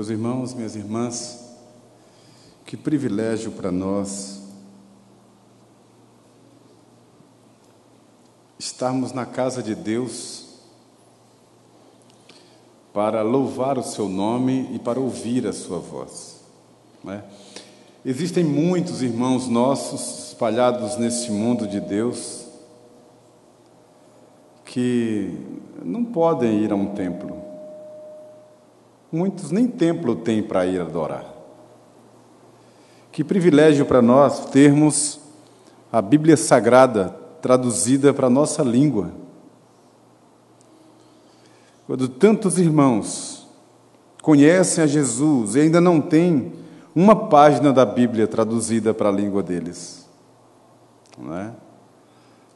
Meus irmãos, minhas irmãs, que privilégio para nós estarmos na casa de Deus para louvar o seu nome e para ouvir a sua voz, não é? Existem muitos irmãos nossos espalhados neste mundo de Deus que não podem ir a um templo. Muitos nem templo têm para ir adorar. Que privilégio para nós termos a Bíblia Sagrada traduzida para a nossa língua. Quando tantos irmãos conhecem a Jesus e ainda não têm uma página da Bíblia traduzida para a língua deles, não é?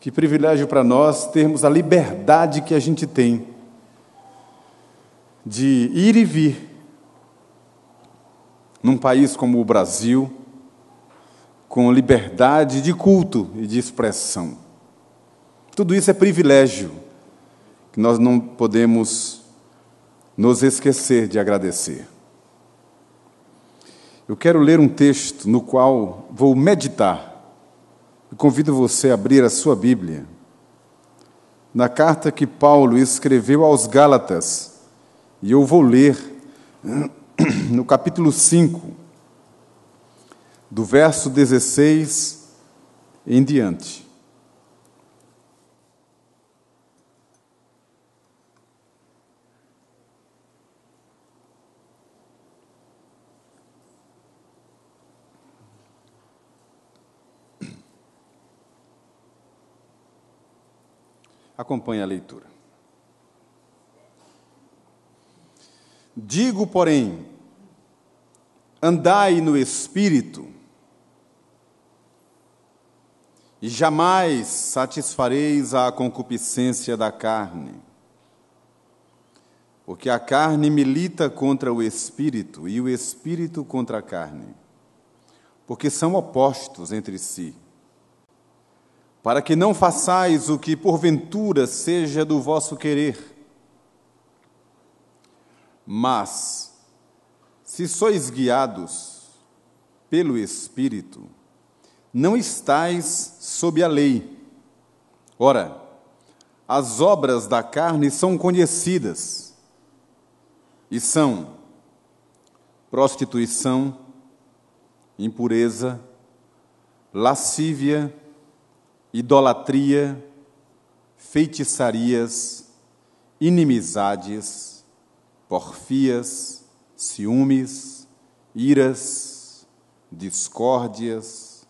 Que privilégio para nós termos a liberdade que a gente tem de ir e vir num país como o Brasil, com liberdade de culto e de expressão. Tudo isso é privilégio que nós não podemos nos esquecer de agradecer. Eu quero ler um texto no qual vou meditar. Eu convido você a abrir a sua Bíblia na carta que Paulo escreveu aos Gálatas, e eu vou ler no capítulo 5, do verso 16 em diante. Acompanhe a leitura. Digo, porém, andai no Espírito, e jamais satisfareis a concupiscência da carne, porque a carne milita contra o Espírito, e o Espírito contra a carne, porque são opostos entre si, para que não façais o que porventura seja do vosso querer. Mas, se sois guiados pelo Espírito, não estais sob a lei. Ora, as obras da carne são conhecidas, e são prostituição, impureza, lascívia, idolatria, feitiçarias, inimizades, porfias, ciúmes, iras, discórdias,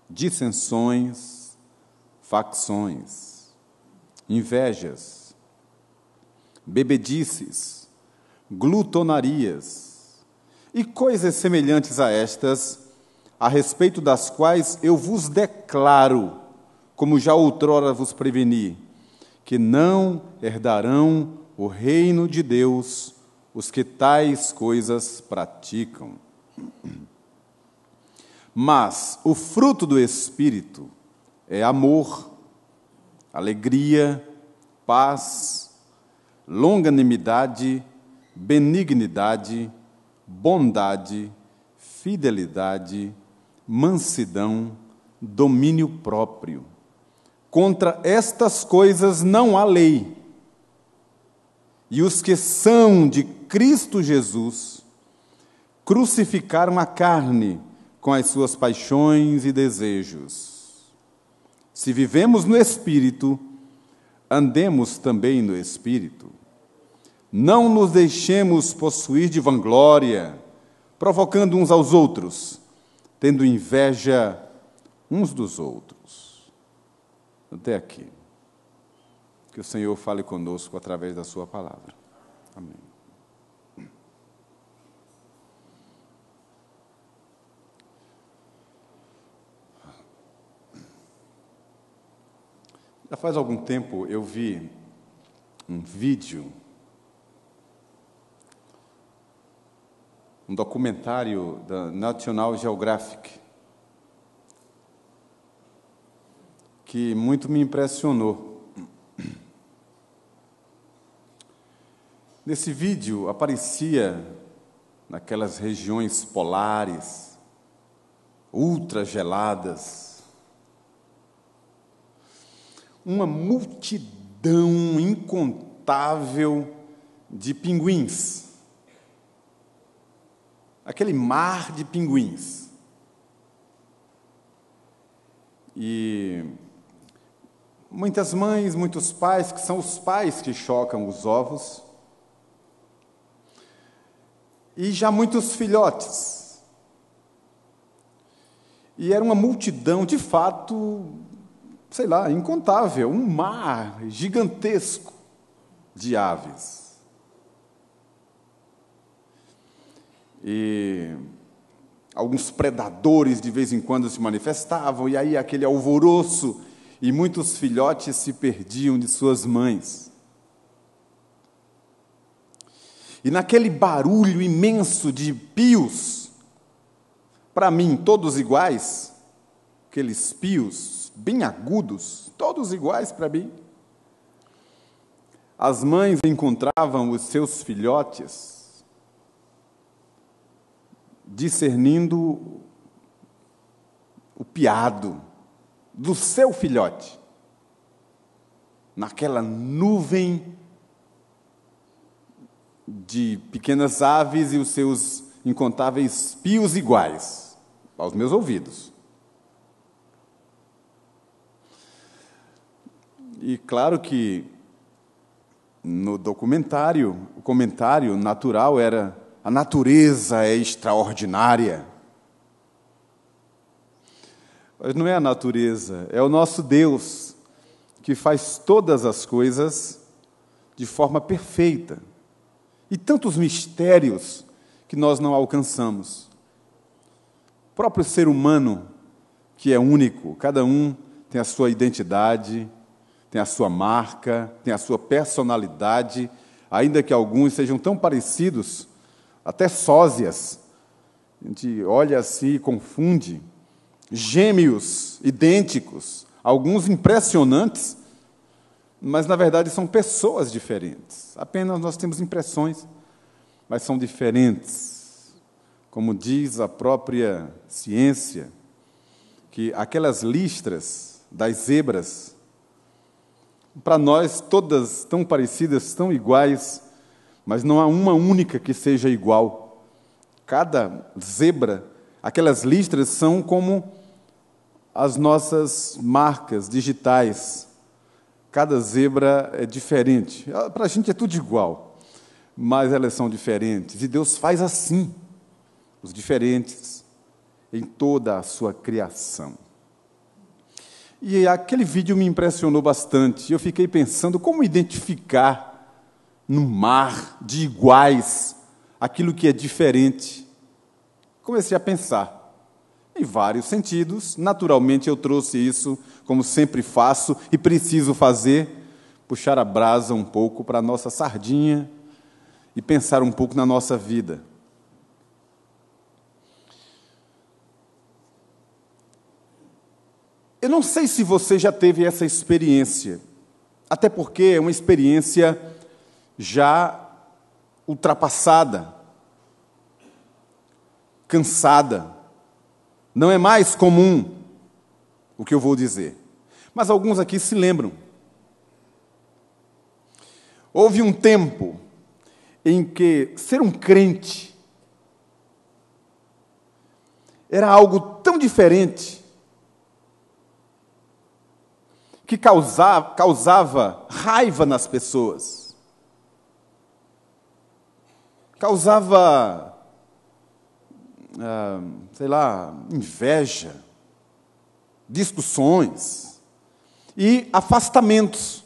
dissensões, facções, invejas, bebedices, glutonarias e coisas semelhantes a estas, a respeito das quais eu vos declaro, como já outrora vos preveni, que não herdarão o reino de Deus os que tais coisas praticam. Mas o fruto do Espírito é amor, alegria, paz, longanimidade, benignidade, bondade, fidelidade, mansidão, domínio próprio. Contra estas coisas não há lei. E os que são de Cristo Jesus crucificaram a carne com as suas paixões e desejos. Se vivemos no Espírito, andemos também no Espírito. Não nos deixemos possuir de vanglória, provocando uns aos outros, tendo inveja uns dos outros. Até aqui. Que o Senhor fale conosco através da sua palavra. Amém. Já faz algum tempo eu vi um vídeo, um documentário da National Geographic, que muito me impressionou. Nesse vídeo aparecia naquelas regiões polares, ultrageladas. Uma multidão incontável de pinguins. Aquele mar de pinguins. E muitas mães, muitos pais, que são os pais que chocam os ovos, e já muitos filhotes. E era uma multidão, de fato, sei lá, incontável, um mar gigantesco de aves. E alguns predadores de vez em quando se manifestavam, e aí aquele alvoroço, e muitos filhotes se perdiam de suas mães. E naquele barulho imenso de pios, para mim, todos iguais, aqueles pios bem agudos, todos iguais para mim, as mães encontravam os seus filhotes discernindo o piado do seu filhote, naquela nuvem de pequenas aves e os seus incontáveis pios iguais aos meus ouvidos. E claro que no documentário, o comentário natural era: a natureza é extraordinária. Mas não é a natureza, é o nosso Deus que faz todas as coisas de forma perfeita. E tantos mistérios que nós não alcançamos. O próprio ser humano, que é único, cada um tem a sua identidade, tem a sua marca, tem a sua personalidade, ainda que alguns sejam tão parecidos, até sósias. A gente olha assim e confunde. Gêmeos, idênticos, alguns impressionantes, mas, na verdade, são pessoas diferentes. Apenas nós temos impressões, mas são diferentes. Como diz a própria ciência, que aquelas listras das zebras, para nós, todas tão parecidas, tão iguais, mas não há uma única que seja igual. Cada zebra, aquelas listras são como as nossas marcas digitais. Cada zebra é diferente. Para a gente é tudo igual, mas elas são diferentes. E Deus faz assim, os diferentes, em toda a sua criação. E aquele vídeo me impressionou bastante. Eu fiquei pensando como identificar no mar de iguais aquilo que é diferente. Comecei a pensar em vários sentidos. Naturalmente, eu trouxe isso, como sempre faço, e preciso fazer, puxar a brasa um pouco para a nossa sardinha e pensar um pouco na nossa vida. Eu não sei se você já teve essa experiência, até porque é uma experiência já ultrapassada, cansada. Não é mais comum o que eu vou dizer. Mas alguns aqui se lembram. Houve um tempo em que ser um crente era algo tão diferente que causava raiva nas pessoas. Causava sei lá, inveja, discussões e afastamentos.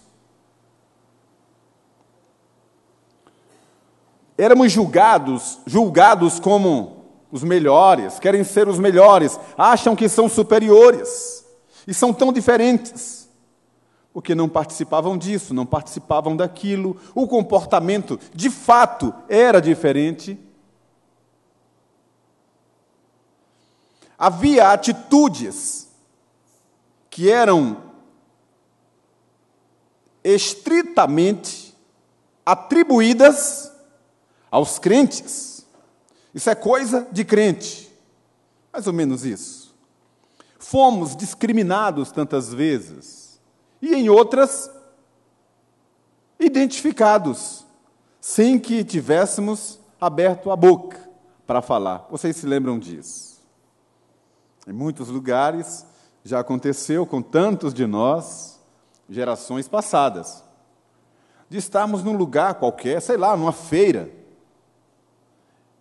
Éramos julgados como os melhores, querem ser os melhores, acham que são superiores e são tão diferentes, porque não participavam disso, não participavam daquilo, o comportamento de fato era diferente. Havia atitudes que eram estritamente atribuídas aos crentes. Isso é coisa de crente. Mais ou menos isso. Fomos discriminados tantas vezes, e em outras, identificados, sem que tivéssemos aberto a boca para falar. Vocês se lembram disso? Em muitos lugares já aconteceu com tantos de nós, gerações passadas, de estarmos num lugar qualquer, sei lá, numa feira,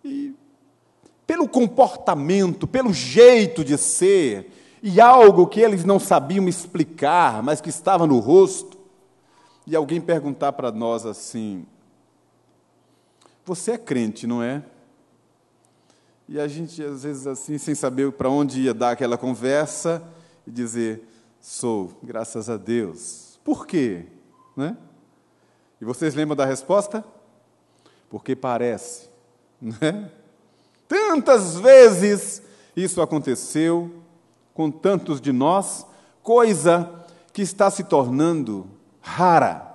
e pelo comportamento, pelo jeito de ser, e algo que eles não sabiam explicar, mas que estava no rosto, e alguém perguntar para nós assim: você é crente, não é? E a gente, às vezes, assim, sem saber para onde ia dar aquela conversa, e dizer: sou, graças a Deus. Por quê? Né? E vocês lembram da resposta? Porque parece. Né? Tantas vezes isso aconteceu com tantos de nós, coisa que está se tornando rara.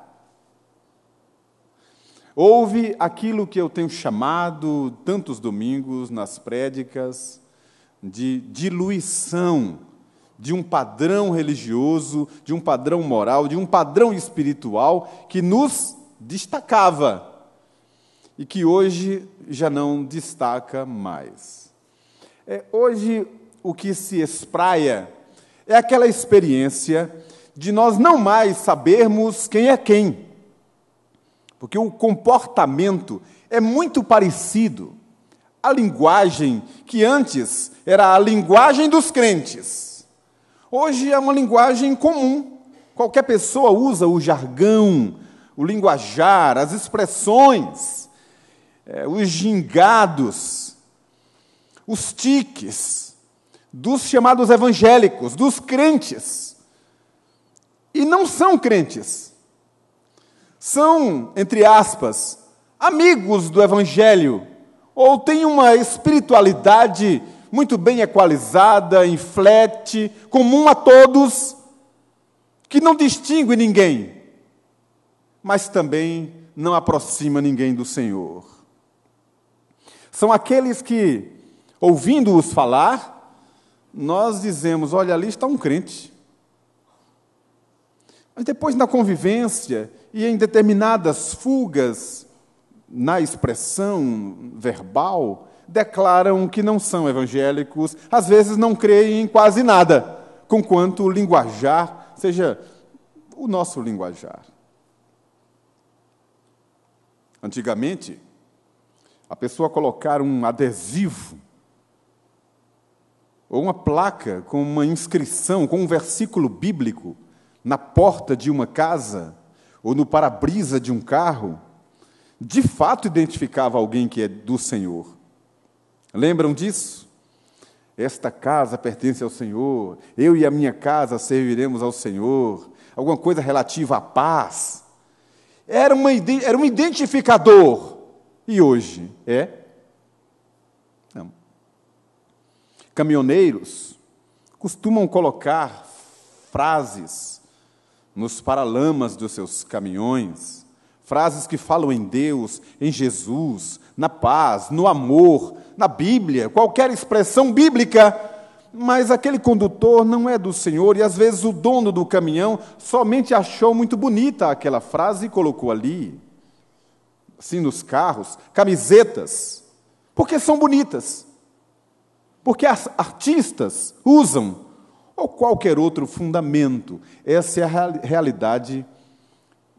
Houve aquilo que eu tenho chamado, tantos domingos, nas prédicas, de diluição de um padrão religioso, de um padrão moral, de um padrão espiritual que nos destacava e que hoje já não destaca mais. Hoje, o que se espraia é aquela experiência de nós não mais sabermos quem é quem, porque o comportamento é muito parecido. A linguagem que antes era a linguagem dos crentes, hoje é uma linguagem comum. Qualquer pessoa usa o jargão, o linguajar, as expressões, os gingados, os tiques dos chamados evangélicos, dos crentes. E não são crentes. São, entre aspas, amigos do evangelho, ou têm uma espiritualidade muito bem equalizada, inflete, comum a todos, que não distingue ninguém, mas também não aproxima ninguém do Senhor. São aqueles que, ouvindo-os falar, nós dizemos: olha, ali está um crente. Mas depois, na convivência e em determinadas fugas na expressão verbal, declaram que não são evangélicos, às vezes não creem em quase nada, conquanto o linguajar seja o nosso linguajar. Antigamente, a pessoa colocar um adesivo ou uma placa com uma inscrição, com um versículo bíblico na porta de uma casa ou no para-brisa de um carro, de fato identificava alguém que é do Senhor. Lembram disso? Esta casa pertence ao Senhor, eu e a minha casa serviremos ao Senhor. Alguma coisa relativa à paz. Era um identificador. E hoje é? Não. Caminhoneiros costumam colocar frases nos paralamas dos seus caminhões, frases que falam em Deus, em Jesus, na paz, no amor, na Bíblia, qualquer expressão bíblica, mas aquele condutor não é do Senhor, e às vezes o dono do caminhão somente achou muito bonita aquela frase e colocou ali. Assim, nos carros, camisetas, porque são bonitas, porque as artistas usam, ou qualquer outro fundamento. Essa é a realidade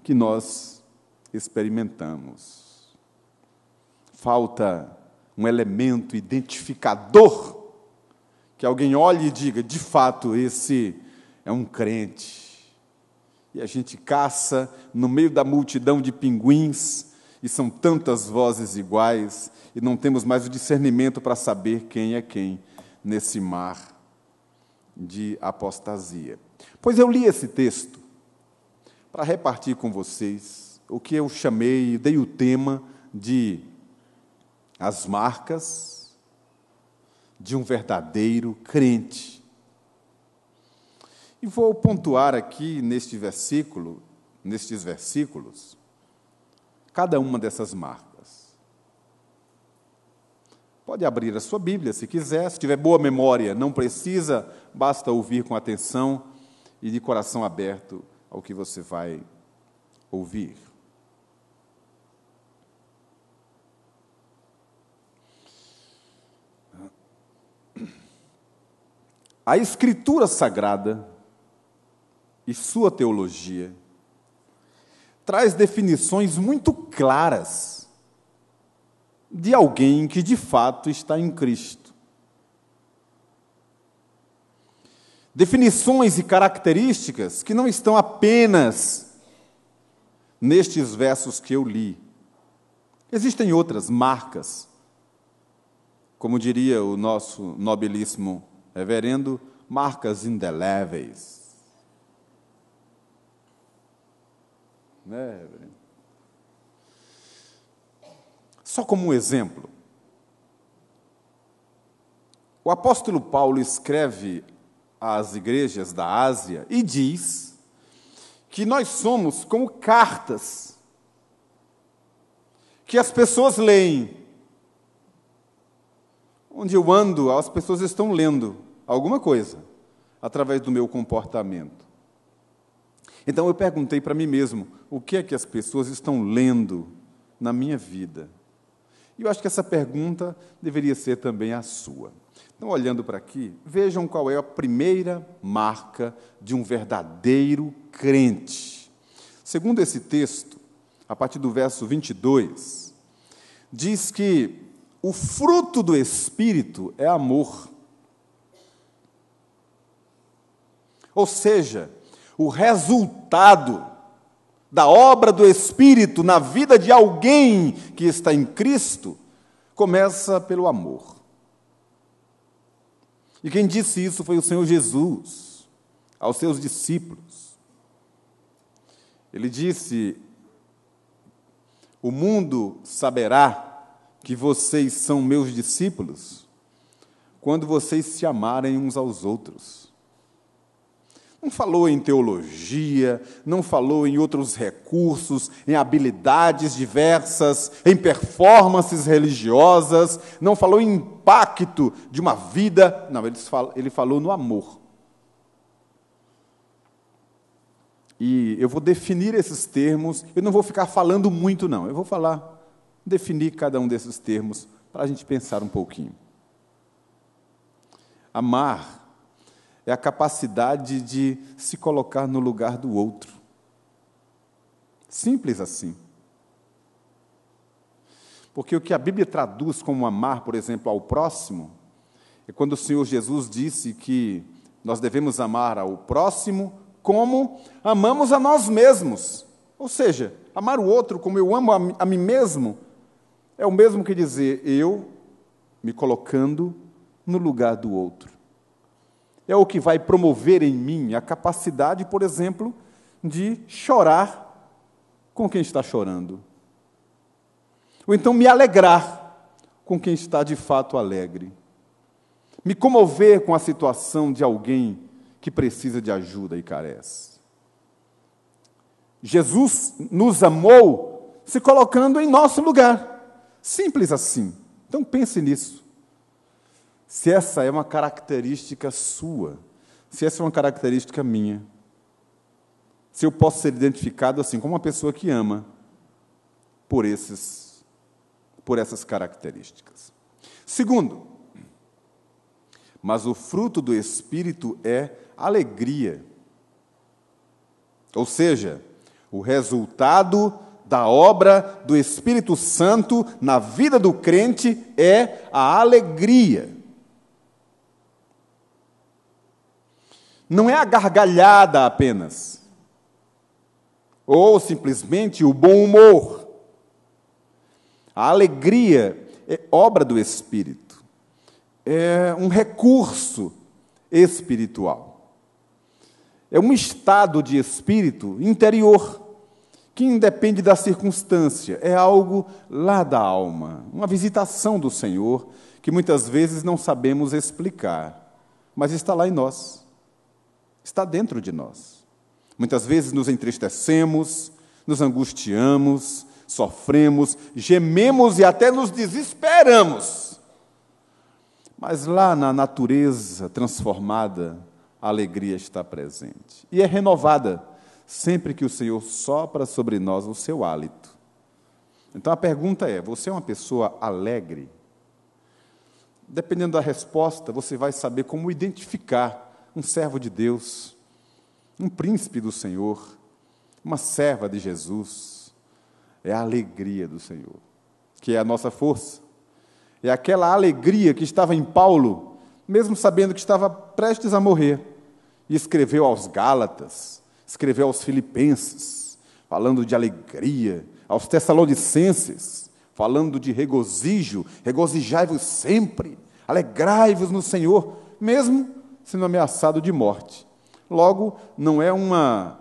que nós experimentamos. Falta um elemento identificador, que alguém olhe e diga: de fato, esse é um crente. E a gente caça no meio da multidão de pinguins, e são tantas vozes iguais, e não temos mais o discernimento para saber quem é quem nesse mar de apostasia. Pois eu li esse texto para repartir com vocês o que eu chamei, dei o tema de as marcas de um verdadeiro crente. E vou pontuar aqui nestes versículos, cada uma dessas marcas. Pode abrir a sua Bíblia, se quiser. Se tiver boa memória, não precisa, basta ouvir com atenção e de coração aberto ao que você vai ouvir. A Escritura Sagrada e sua teologia traz definições muito claras de alguém que de fato está em Cristo. Definições e características que não estão apenas nestes versos que eu li. Existem outras marcas, como diria o nosso nobilíssimo reverendo, marcas indeléveis. Né, reverendo? Só como um exemplo, o apóstolo Paulo escreve às igrejas da Ásia e diz que nós somos como cartas que as pessoas leem. Onde eu ando, as pessoas estão lendo alguma coisa através do meu comportamento. Então eu perguntei para mim mesmo, o que é que as pessoas estão lendo na minha vida? E eu acho que essa pergunta deveria ser também a sua. Então, olhando para aqui, vejam qual é a primeira marca de um verdadeiro crente. Segundo esse texto, a partir do verso 22, diz que o fruto do Espírito é amor. Ou seja, o resultado da obra do Espírito na vida de alguém que está em Cristo começa pelo amor. E quem disse isso foi o Senhor Jesus aos seus discípulos. Ele disse: o mundo saberá que vocês são meus discípulos quando vocês se amarem uns aos outros. Não falou em teologia, não falou em outros recursos, em habilidades diversas, em performances religiosas, não falou em impacto de uma vida, não, ele falou no amor. E eu vou definir esses termos, eu não vou ficar falando muito, não, eu vou definir cada um desses termos para a gente pensar um pouquinho. Amar é a capacidade de se colocar no lugar do outro. Simples assim. Porque o que a Bíblia traduz como amar, por exemplo, ao próximo, é quando o Senhor Jesus disse que nós devemos amar ao próximo como amamos a nós mesmos. Ou seja, amar o outro como eu amo a mim mesmo, é o mesmo que dizer eu me colocando no lugar do outro. É o que vai promover em mim a capacidade, por exemplo, de chorar com quem está chorando. Ou então me alegrar com quem está de fato alegre. Me comover com a situação de alguém que precisa de ajuda e carece. Jesus nos amou se colocando em nosso lugar. Simples assim. Então pense nisso. Se essa é uma característica sua, se essa é uma característica minha, se eu posso ser identificado assim como uma pessoa que ama por essas características. Segundo, mas o fruto do Espírito é alegria. Ou seja, o resultado da obra do Espírito Santo na vida do crente é a alegria. Não é a gargalhada apenas, ou simplesmente o bom humor. A alegria é obra do Espírito, é um recurso espiritual, é um estado de espírito interior, que independe da circunstância, é algo lá da alma, uma visitação do Senhor, que muitas vezes não sabemos explicar, mas está lá em nós. Está dentro de nós. Muitas vezes nos entristecemos, nos angustiamos, sofremos, gememos e até nos desesperamos Mas lá na natureza transformada, a alegria está presente. E é renovada sempre que o Senhor sopra sobre nós o seu hálito. Então a pergunta é: você é uma pessoa alegre? Dependendo da resposta, você vai saber como identificar um servo de Deus, um príncipe do Senhor, uma serva de Jesus. É a alegria do Senhor, que é a nossa força. É aquela alegria que estava em Paulo, mesmo sabendo que estava prestes a morrer, e escreveu aos Gálatas, escreveu aos Filipenses, falando de alegria, aos Tessalonicenses, falando de regozijo, regozijai-vos sempre, alegrai-vos no Senhor, mesmo sendo ameaçado de morte. Logo, não é uma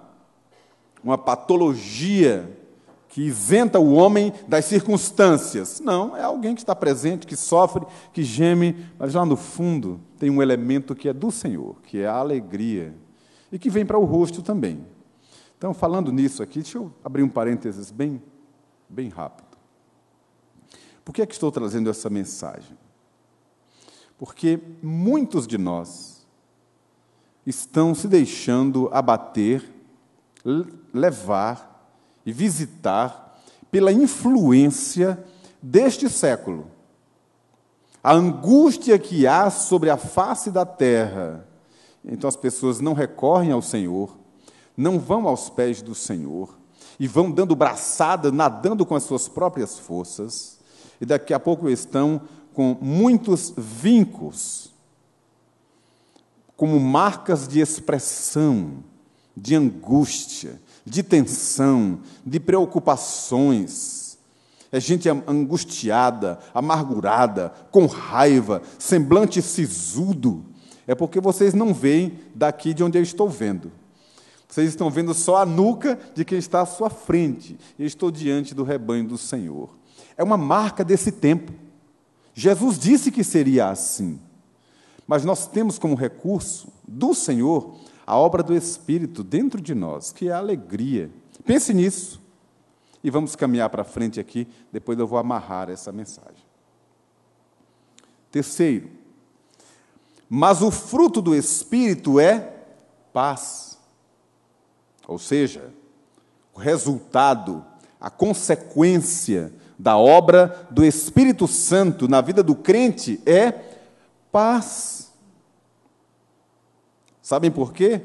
patologia que isenta o homem das circunstâncias. Não, é alguém que está presente, que sofre, que geme, mas lá no fundo tem um elemento que é do Senhor, que é a alegria, e que vem para o rosto também. Então, falando nisso aqui, deixa eu abrir um parênteses bem rápido. Por que é que estou trazendo essa mensagem? Porque muitos de nós estão se deixando abater, levar e visitar pela influência deste século. A angústia que há sobre a face da terra. Então as pessoas não recorrem ao Senhor, não vão aos pés do Senhor, e vão dando braçada, nadando com as suas próprias forças, e daqui a pouco estão com muitos vincos, como marcas de expressão, de angústia, de tensão, de preocupações. É gente angustiada, amargurada, com raiva, semblante sisudo. É porque vocês não veem daqui de onde eu estou vendo. Vocês estão vendo só a nuca de quem está à sua frente. Eu estou diante do rebanho do Senhor. É uma marca desse tempo. Jesus disse que seria assim. Mas nós temos como recurso do Senhor a obra do Espírito dentro de nós, que é a alegria. Pense nisso. E vamos caminhar para frente aqui, depois eu vou amarrar essa mensagem. Terceiro, mas o fruto do Espírito é paz. Ou seja, o resultado, a consequência da obra do Espírito Santo na vida do crente é paz. Sabem por quê?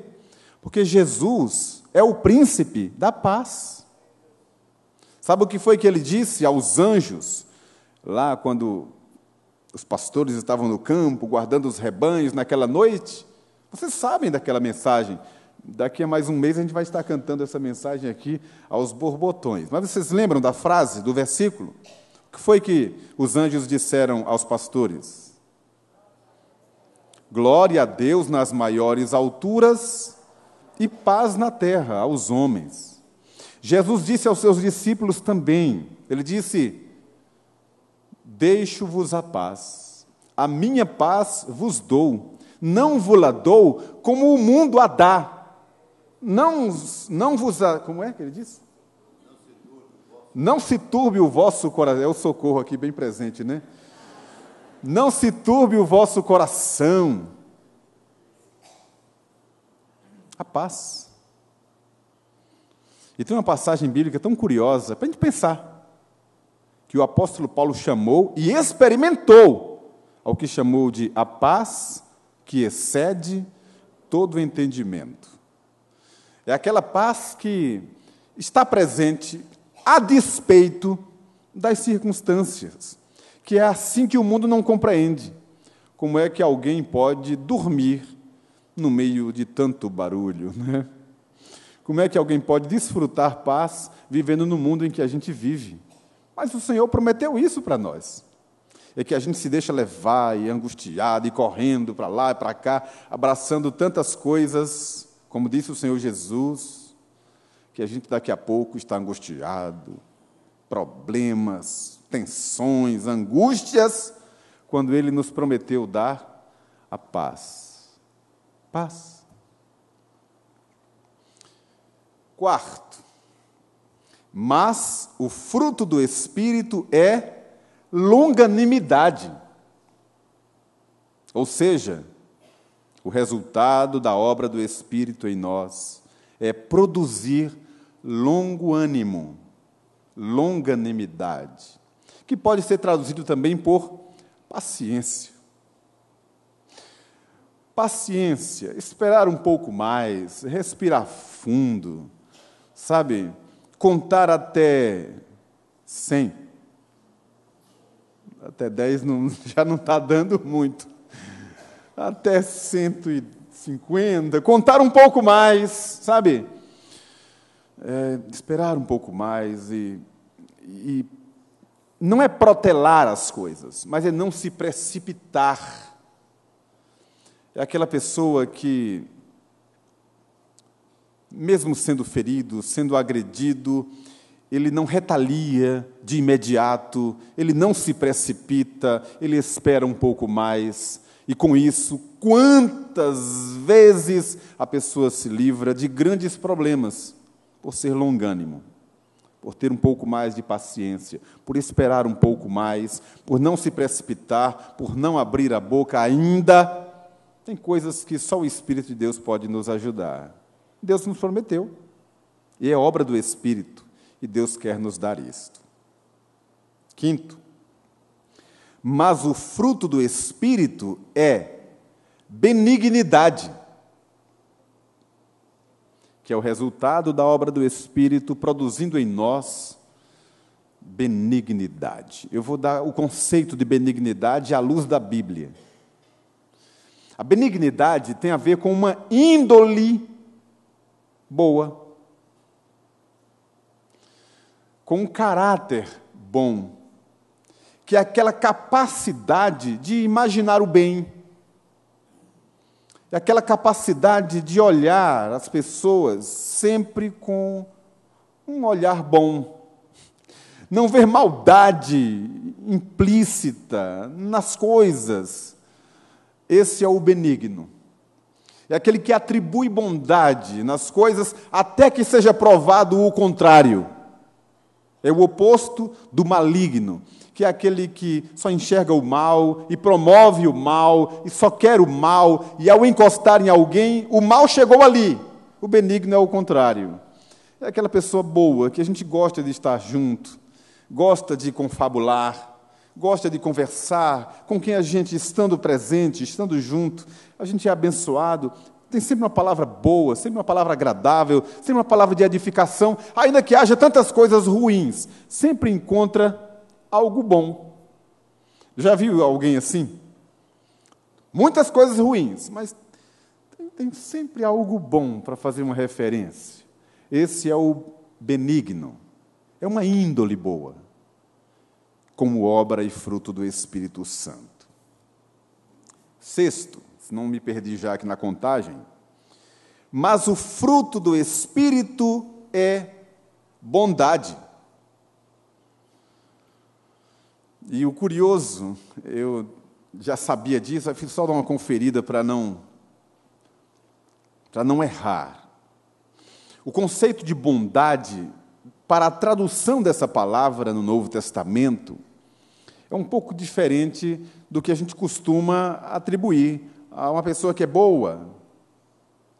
Porque Jesus é o príncipe da paz. Sabe o que foi que ele disse aos anjos, lá quando os pastores estavam no campo, guardando os rebanhos naquela noite? Vocês sabem daquela mensagem. Daqui a mais um mês a gente vai estar cantando essa mensagem aqui aos borbotões. Mas vocês lembram da frase, do versículo? O que foi que os anjos disseram aos pastores? Glória a Deus nas maiores alturas e paz na terra aos homens. Jesus disse aos seus discípulos também, ele disse: deixo-vos a paz, a minha paz vos dou, não vos-la dou como o mundo a dá. Não vos a... Como é que ele disse? Não se turbe o vosso coração. É o socorro aqui bem presente, né? Não se turbe o vosso coração. A paz. E tem uma passagem bíblica tão curiosa, para a gente pensar, que o apóstolo Paulo chamou e experimentou ao que chamou de a paz que excede todo o entendimento. É aquela paz que está presente a despeito das circunstâncias, que é assim que o mundo não compreende. Como é que alguém pode dormir no meio de tanto barulho, né? Como é que alguém pode desfrutar paz vivendo no mundo em que a gente vive? Mas o Senhor prometeu isso para nós. É que a gente se deixa levar e angustiado e correndo para lá e para cá, abraçando tantas coisas, como disse o Senhor Jesus, que a gente daqui a pouco está angustiado, problemas, tensões, angústias, quando Ele nos prometeu dar a paz. Paz. Quarto, mas o fruto do Espírito é longanimidade. Ou seja, o resultado da obra do Espírito em nós é produzir longo ânimo, longanimidade, que pode ser traduzido também por paciência. Paciência, esperar um pouco mais, respirar fundo, sabe? Contar até 100. Até 10 já não está dando muito. Até 150, contar um pouco mais, sabe? Esperar um pouco mais e não é protelar as coisas, mas é não se precipitar. É aquela pessoa que, mesmo sendo ferido, sendo agredido, ele não retalia de imediato, ele não se precipita, ele espera um pouco mais. E com isso, quantas vezes a pessoa se livra de grandes problemas por ser longânimo, por ter um pouco mais de paciência, por esperar um pouco mais, por não se precipitar, por não abrir a boca ainda. Tem coisas que só o Espírito de Deus pode nos ajudar. Deus nos prometeu, e é obra do Espírito, e Deus quer nos dar isto. Quinto, mas o fruto do Espírito é benignidade, que é o resultado da obra do Espírito produzindo em nós benignidade. Eu vou dar o conceito de benignidade à luz da Bíblia. A benignidade tem a ver com uma índole boa, com um caráter bom, que é aquela capacidade de imaginar o bem, é aquela capacidade de olhar as pessoas sempre com um olhar bom, não ver maldade implícita nas coisas. Esse é o benigno. É aquele que atribui bondade nas coisas até que seja provado o contrário. É o oposto do maligno, que é aquele que só enxerga o mal e promove o mal e só quer o mal, e ao encostar em alguém, o mal chegou ali. O benigno é o contrário. É aquela pessoa boa, que a gente gosta de estar junto, gosta de confabular, gosta de conversar, com quem a gente, estando presente, estando junto, a gente é abençoado. Tem sempre uma palavra boa, sempre uma palavra agradável, sempre uma palavra de edificação, ainda que haja tantas coisas ruins, sempre encontra algo bom. Já viu alguém assim? Muitas coisas ruins, mas tem sempre algo bom para fazer uma referência. Esse é o benigno, é uma índole boa, como obra e fruto do Espírito Santo. Sexto, se não me perdi já aqui na contagem, mas o fruto do Espírito é bondade. E o curioso, eu já sabia disso, eu fiz só dar uma conferida para não errar. O conceito de bondade, para a tradução dessa palavra no Novo Testamento, é um pouco diferente do que a gente costuma atribuir a uma pessoa que é boa,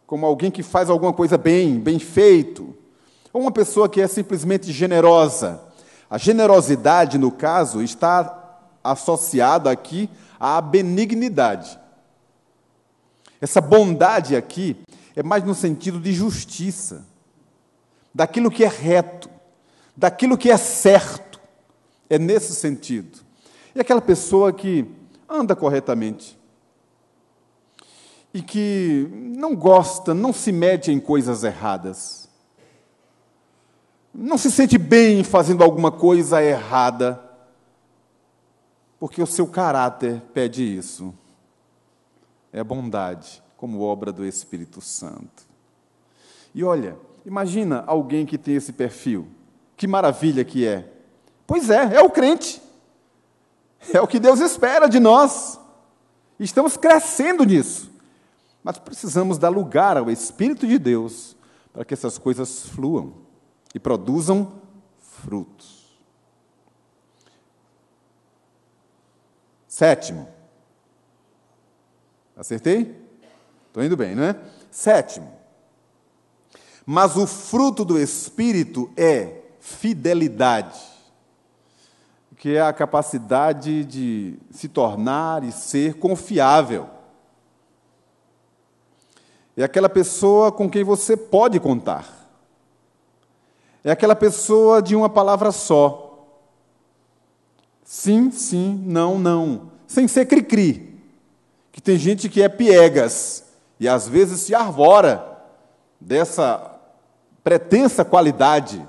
como alguém que faz alguma coisa bem feito, ou uma pessoa que é simplesmente generosa. A generosidade, no caso, está associada aqui à benignidade. Essa bondade aqui é mais no sentido de justiça, daquilo que é reto, daquilo que é certo. É nesse sentido. E aquela pessoa que anda corretamente e que não gosta, não se mete em coisas erradas, não se sente bem fazendo alguma coisa errada, porque o seu caráter pede isso. É bondade, como obra do Espírito Santo. E olha, imagina alguém que tem esse perfil. Que maravilha que é. Pois é o crente. É o que Deus espera de nós. Estamos crescendo nisso. Mas precisamos dar lugar ao Espírito de Deus para que essas coisas fluam e produzam frutos. Sétimo, Acertei? Estou indo bem, não é? 7. Mas o fruto do Espírito é fidelidade, que é a capacidade de se tornar e ser confiável. É aquela pessoa com quem você pode contar. É aquela pessoa de uma palavra só. Sim, sim, não, não. Sem ser cri-cri. Que tem gente que é piegas e às vezes se arvora dessa pretensa qualidade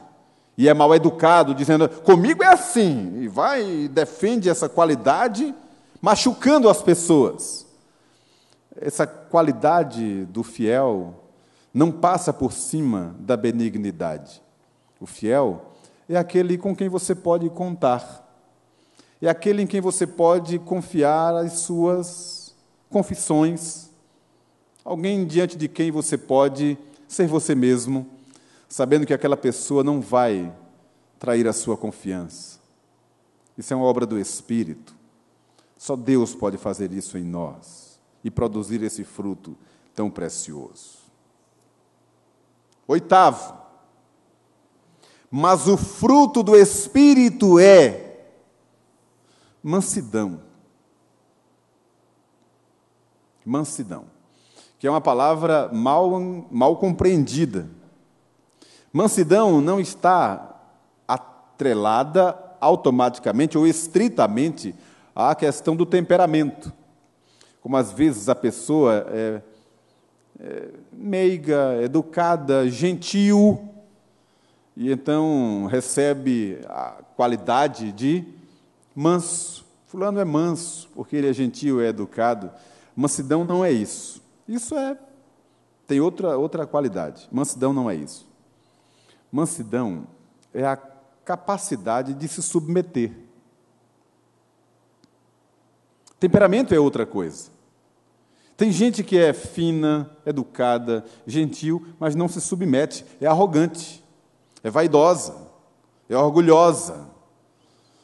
e é mal educado, dizendo, comigo é assim, e vai e defende essa qualidade, machucando as pessoas. Essa qualidade do fiel não passa por cima da benignidade. O fiel é aquele com quem você pode contar, é aquele em quem você pode confiar as suas confissões, alguém diante de quem você pode ser você mesmo, sabendo que aquela pessoa não vai trair a sua confiança. Isso é uma obra do Espírito. Só Deus pode fazer isso em nós e produzir esse fruto tão precioso. 8. Mas o fruto do Espírito é mansidão. Mansidão, que é uma palavra mal compreendida. Mansidão não está atrelada automaticamente ou estritamente à questão do temperamento. Como às vezes a pessoa é meiga, educada, gentil, e então recebe a qualidade de manso. Fulano é manso, porque ele é gentil, é educado. Mansidão não é isso. Tem outra qualidade. Mansidão não é isso. Mansidão é a capacidade de se submeter. Temperamento é outra coisa. Tem gente que é fina, educada, gentil, mas não se submete, é arrogante, é vaidosa, é orgulhosa,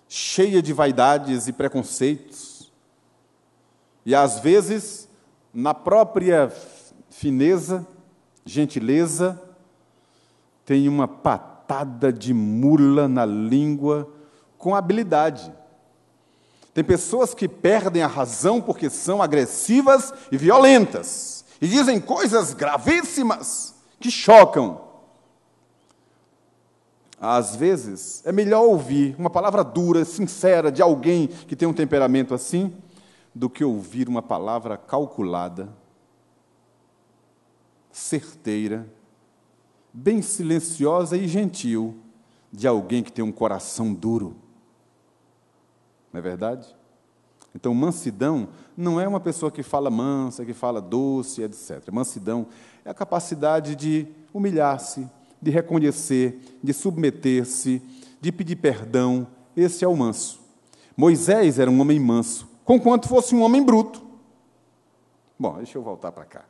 cheia de vaidades e preconceitos. E, às vezes, na própria fineza, gentileza, tem uma patada de mula na língua com habilidade. Tem pessoas que perdem a razão porque são agressivas e violentas, e dizem coisas gravíssimas que chocam. Às vezes, é melhor ouvir uma palavra dura, sincera, de alguém que tem um temperamento assim, do que ouvir uma palavra calculada, certeira, bem silenciosa e gentil, de alguém que tem um coração duro. Não é verdade? Então, mansidão não é uma pessoa que fala mansa, que fala doce, etc. Mansidão é a capacidade de humilhar-se, de reconhecer, de submeter-se, de pedir perdão. Esse é o manso. Moisés era um homem manso, conquanto fosse um homem bruto. Bom, deixa eu voltar para cá.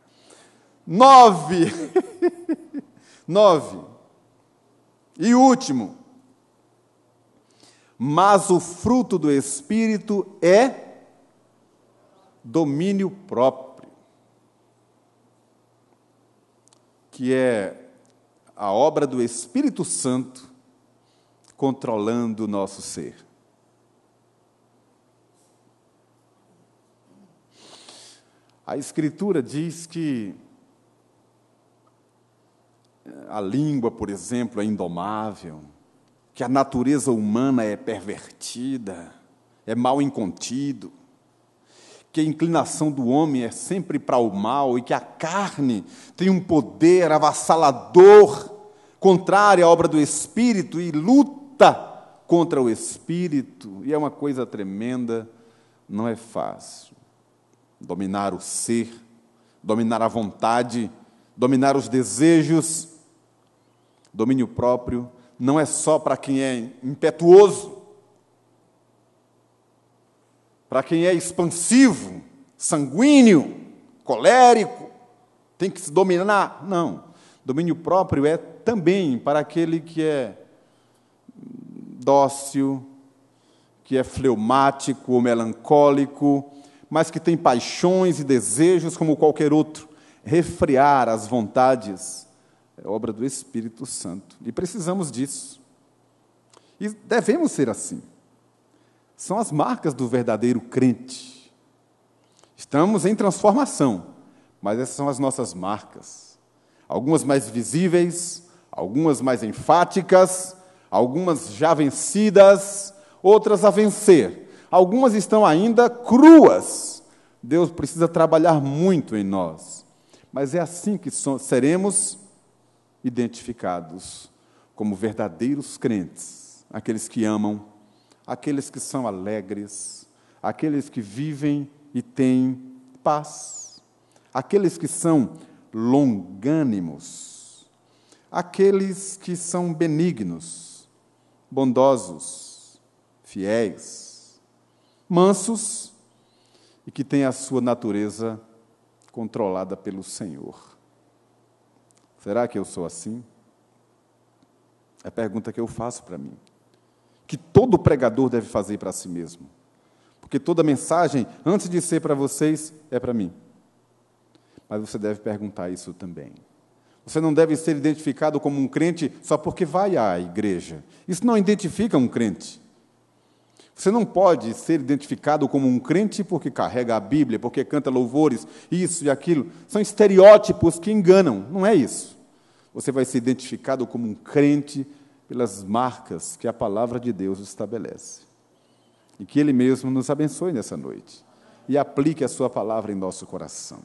9. 9. E último. Mas o fruto do Espírito é domínio próprio, que é a obra do Espírito Santo controlando o nosso ser. A Escritura diz que a língua, por exemplo, é indomável, que a natureza humana é pervertida, é mal incontido, que a inclinação do homem é sempre para o mal e que a carne tem um poder avassalador, contrário à obra do Espírito e luta contra o Espírito. E é uma coisa tremenda, não é fácil. Dominar o ser, dominar a vontade, dominar os desejos, domínio próprio, não é só para quem é impetuoso, para quem é expansivo, sanguíneo, colérico, tem que se dominar. Não. Domínio próprio é também para aquele que é dócil, que é fleumático ou melancólico, mas que tem paixões e desejos como qualquer outro. Refrear as vontades é obra do Espírito Santo. E precisamos disso. E devemos ser assim. São as marcas do verdadeiro crente. Estamos em transformação, mas essas são as nossas marcas. Algumas mais visíveis, algumas mais enfáticas, algumas já vencidas, outras a vencer. Algumas estão ainda cruas. Deus precisa trabalhar muito em nós. Mas é assim que seremos identificados como verdadeiros crentes, aqueles que amam, aqueles que são alegres, aqueles que vivem e têm paz, aqueles que são longânimos, aqueles que são benignos, bondosos, fiéis, mansos e que têm a sua natureza controlada pelo Senhor. Será que eu sou assim? É a pergunta que eu faço para mim, que todo pregador deve fazer para si mesmo, porque toda mensagem, antes de ser para vocês, é para mim. Mas você deve perguntar isso também. Você não deve ser identificado como um crente só porque vai à igreja. Isso não identifica um crente. Você não pode ser identificado como um crente porque carrega a Bíblia, porque canta louvores, isso e aquilo. São estereótipos que enganam, não é isso. Você vai ser identificado como um crente pelas marcas que a palavra de Deus estabelece. E que Ele mesmo nos abençoe nessa noite e aplique a sua palavra em nosso coração.